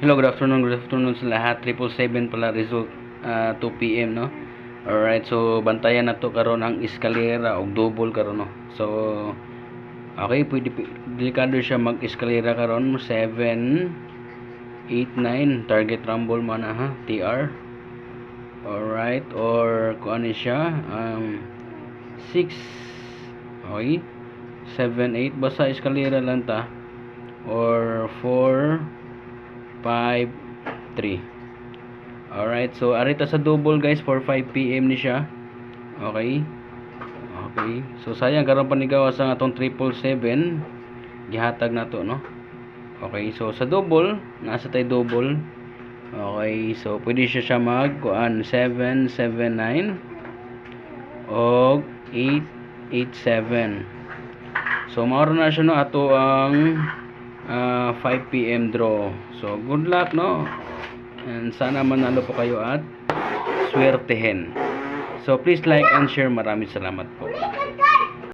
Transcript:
Hello, good afternoon sa lahat. 777 pala result 2 PM no. Alright, so bantayan na to karon ang eskalera og double karon no. So okay, delikado siya mag-eskalera karon 7 8 9 target rumble man ha, TR. Alright, or kuan ni siya 6 okay 7 8 basta eskalera lang ta, or 4 5 3. Alright, so arita sa double guys for 5 PM ni siya. Okay. Okay. So sayang karon panigawa sa atong 777 gihatag nato no. Okay, so sa double nasa tay double. Okay, so pwede siya mag kuan 7 7 9 og 8 8 7. So mao na siya no ato ang 5 PM draw. So good luck no, and sana manalo po kayo at swertehen. So please like and share. Maraming salamat po.